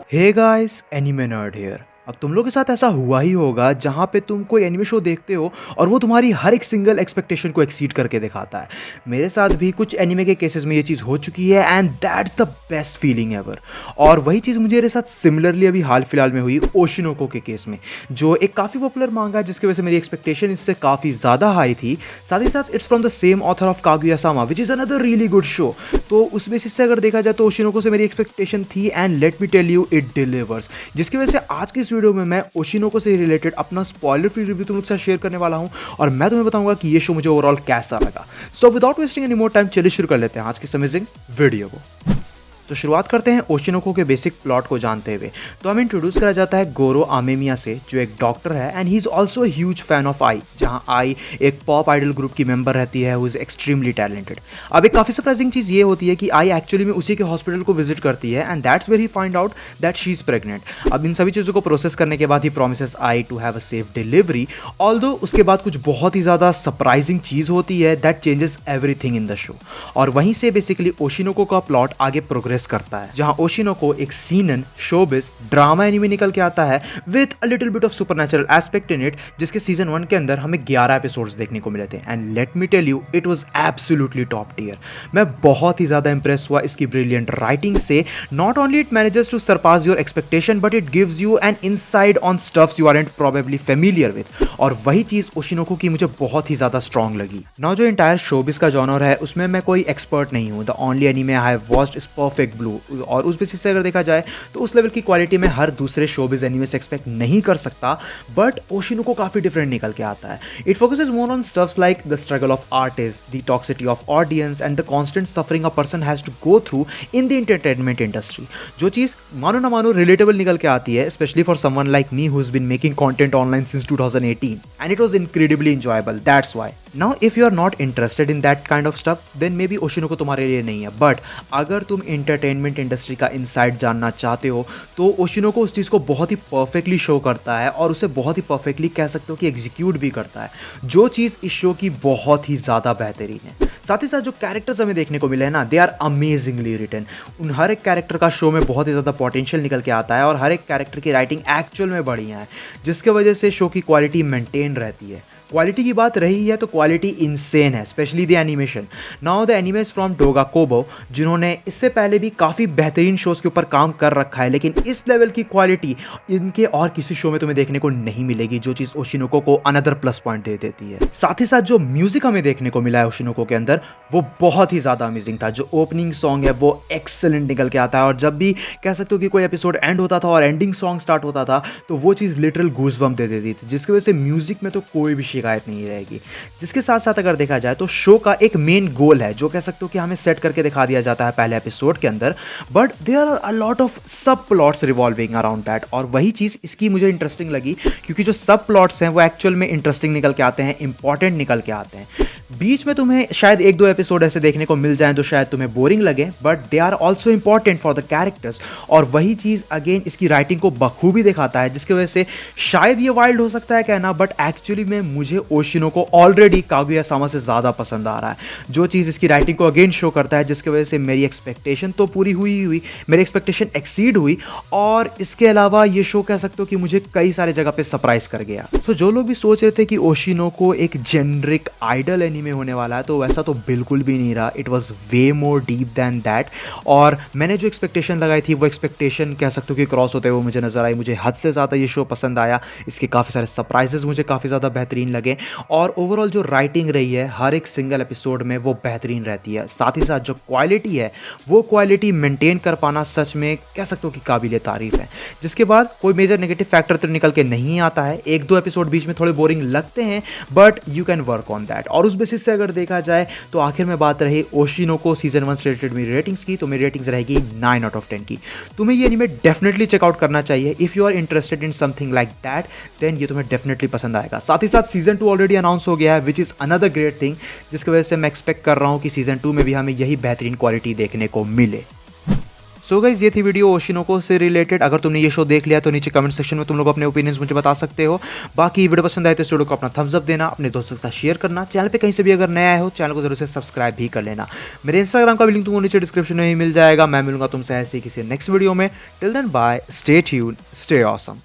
Hey guys, anime nerd here. अब तुम लोग के साथ ऐसा हुआ ही होगा जहाँ पे तुम कोई एनीमे शो देखते हो और वो तुम्हारी हर एक सिंगल एक्सपेक्टेशन को एक्सीड करके दिखाता है। मेरे साथ भी कुछ एनीमे के केसेस में ये चीज़ हो चुकी है and that's the best feeling ever. और वही चीज़ मुझे मेरे साथ सिमिलरली अभी हाल फिलहाल में हुई ओशिनोको के केस में, जो एक काफ़ी पॉपुलर मांगा है जिसकी वजह से मेरी एक्सपेक्टेशन इससे काफ़ी ज़्यादा हाई थी। साथ ही साथ it's from the same author of Kaguya-sama which is another really good show. तो उस बेसिस से अगर देखा जाए तो ओशिनोको से मेरी एक्सपेक्टेशन थी and let me tell you it delivers, जिसकी वजह से आज की इस वीडियो में मैं ओशिनोको से रिलेटेड अपना स्पॉइलर फ्री रिव्यू तुम लोग के साथ शेयर करने वाला हूं और मैं तुम्हें बताऊंगा कि ये शो मुझे ओवरऑल कैसा लगा। So without wasting any more time चलिए शुरू कर लेते हैं आज की इस अमेजिंग वीडियो को। तो शुरुआत करते हैं ओशिनोको के बेसिक प्लॉट को जानते हुए। तो हमें इंट्रोड्यूस करा जाता है गोरो आमेमिया से, जो एक डॉक्टर है and he is also huge fan of Ai, जहां आई एक पॉप आइडल ग्रुप की मेंबर रहती है हु इज एक्सट्रीमली टैलेंटेड। अब एक काफ़ी सरप्राइजिंग चीज़ ये होती है कि आई एक्चुअली में उसी के हॉस्पिटल को विजिट करती है and that's where he find out that she is pregnant. अब इन सभी चीज़ों को प्रोसेस करने के बाद ही promises Ai to have a safe delivery. Although उसके बाद कुछ बहुत ही ज़्यादा सरप्राइजिंग चीज़ होती है that changes everything in the show. और वहीं से बेसिकली ओशिनोको का प्लॉट आगे प्रोग्रेस करता है, जहां ओशिनोको एक सीनन शोबिस ड्रामा एनीमे निकल के आता है with a little bit of supernatural aspect in it, जिसके सीजन 1 के अंदर हमें 11 एपिसोड्स देखने को मिले थे and let me tell you it was absolutely top tier. मैं बहुत ही ज्यादा इंप्रेस हुआ इसकी ब्रिलियंट राइटिंग से। Not only it manages to surpass your expectation but it gives you an insight on stuffs you aren't probably familiar with, और वही चीज ओशिनोको की मुझे बहुत ही ज्यादा स्ट्रांग लगी। नाउ जो इंटायर शोबिस का जॉनर है उसमें मैं कोई एक्सपर्ट नहीं हूँ। The only anime I have watched is perfect blue, और उस बेसिस से अगर देखा जाए तो उस लेवल की क्वालिटी में हर दूसरे शोबिस एनीमे से एक्सपेक्ट नहीं कर सकता, बट ओशिनोको काफी डिफरेंट निकल के आता है। It focuses more on stuffs like the struggle of artist, the toxicity of audience and the constant suffering a person has to go through in the entertainment industry. जो चीज मानो ना मानो रिलेटेबल निकल के आती है, specially for someone like me who has been making content online since 2018 and it was incredibly enjoyable. That's why now if you are not interested in that kind of stuff then maybe Oshi no Ko तुम्हारे लिए नहीं है, but अगर तुम entertainment industry का inside जानना चाहते हो तो ओशिनोको उस चीज़ को बहुत ही परफेक्टली शो करता है और उसे बहुत ही परफेक्टली कह सकते हो कि एग्जीक्यूट भी करता है, जो चीज़ इस शो की बहुत ही ज़्यादा बेहतरीन है। साथ ही साथ जो कैरेक्टर्स हमें देखने को मिले हैं ना, दे आर अमेजिंगली रिटन। उन हर एक कैरेक्टर का शो में बहुत ही ज़्यादा पोटेंशियल निकल के आता है और हर एक कैरेक्टर की राइटिंग एक्चुअल में बढ़िया है, जिसके वजह से शो की क्वालिटी मेंटेन रहती है। क्वालिटी की बात रही है तो क्वालिटी इनसेन है, specially the animation. Now the anime is from Doga Kobo, जिन्होंने इससे पहले भी काफ़ी बेहतरीन शोज़ के ऊपर काम कर रखा है, लेकिन इस लेवल की क्वालिटी इनके और किसी शो में तुम्हें देखने को नहीं मिलेगी, जो चीज़ ओशिनोको को अनदर प्लस पॉइंट दे देती है। साथ ही साथ जो म्यूजिक हमें देखने को मिला है ओशिनोको के अंदर वो बहुत ही ज़्यादा अमेजिंग था। जो ओपनिंग सॉन्ग है वो एक्सेलेंट निकल के आता है, और जब भी कह सकते हो कि कोई एपिसोड एंड होता था और एंडिंग सॉन्ग स्टार्ट होता था तो वो चीज़ लिटरल गूज़बम्प दे देती थी, जिसकी वजह से म्यूजिक में तो कोई भी शिकायत नहीं रहेगी। जिसके साथ साथ अगर देखा जाए तो शो का एक मेन गोल है जो कह सकते हो कि हमें सेट करके दिखा दिया जाता है पहले एपिसोड के अंदर, but there are a lot of subplots revolving around that. और वही चीज़ इसकी मुझे इंटरेस्टिंग लगी, क्योंकि जो सब प्लॉट्स हैं वो एक्चुअल में इंटरेस्टिंग निकल के आते हैं, इंपॉर्टेंट निकल के आते हैं। बीच में तुम्हें शायद एक दो एपिसोड ऐसे देखने को मिल जाएं तो शायद तुम्हें बोरिंग लगे, but they are also important for the characters. और वही चीज़ अगेन इसकी राइटिंग को बखूबी दिखाता है, जिसकी वजह से शायद ये वाइल्ड हो सकता है कहना, बट एक्चुअली में मुझे ओशिनोको ऑलरेडी कागुया-सामा से ज़्यादा पसंद आ रहा है। जो चीज़ इसकी राइटिंग को अगेन शो करता है, जिसकी वजह से मेरी एक्सपेक्टेशन तो पूरी हुई, मेरी एक्सपेक्टेशन एक्सीड हुई, और इसके अलावा ये शो कह सकते हो कि मुझे कई सारे जगह पे सरप्राइज कर गया। तो जो लोग भी सोच रहे थे कि ओशिनोको एक जेनरिक आइडल एनीमे होने वाला है, तो वैसा तो बिल्कुल भी नहीं रहा। It was way more deep than that, और मैंने जो एक्सपेक्टेशन लगाई थी वो एक्सपेक्टेशन कह सकते हो कि क्रॉस होते हुए मुझे नजर आई। मुझे हद से ज़्यादा ये शो पसंद आया, इसके काफ़ी सारे सरप्राइजेस मुझे काफ़ी ज़्यादा बेहतरीन लगे, और ओवरऑल जो राइटिंग रही है हर एक सिंगल एपिसोड में वो बेहतरीन रहती है। साथ ही साथ जो क्वालिटी है वो क्वालिटी मेंटेन कर पाना सच में कह सकते हो कि काबिल तारीफ है। जिसके बाद कोई मेजर नेगेटिव फैक्टर तो निकल के नहीं आता है। एक दो एपिसोड बीच में थोड़े बोरिंग लगते हैं, but you can work on that. और उस बेसिस से अगर देखा जाए तो आखिर में बात रही ओशिनोको सीजन 1 से रिलेटेड मेरी रेटिंग्स की, तो मेरी रेटिंग्स रहेगी 9 आउट ऑफ 10 की। तुम्हें ये एनीमे डेफिनेटली चेकआउट करना चाहिए। If you are interested in something like that then ये तुम्हें डेफिनेटली पसंद आएगा। साथ ही साथ सीजन 2 ऑलरेडी अनाउंस हो गया है, which is another great thing, जिसकी वजह से मैं एक्सपेक्ट कर रहा हूं कि सीजन 2 में भी हमें यही बेहतरीन क्वालिटी देखने को मिले। सो गाइस ये थी वीडियो ओशिनोको से रिलेटेड। अगर तुमने ये शो देख लिया तो नीचे कमेंट सेक्शन में तुम लोग अपने ओपिनियंस मुझे बता सकते हो। बाकी वीडियो पसंद आए तो इस वीडियो को अपना थम्स अप देना, अपने दोस्तों के साथ शेयर करना, चैनल पे कहीं से भी अगर नया आए हो चैनल को जरूर से सब्सक्राइब भी कर लेना। मेरे इंस्टाग्राम का भी लिंक तुमको नीचे डिस्क्रिप्शन में ही मिल जाएगा। मैं मिलूंगा तुमसे ऐसे ही किसी नेक्स्ट वीडियो में। Till then bye, stay tuned, stay awesome.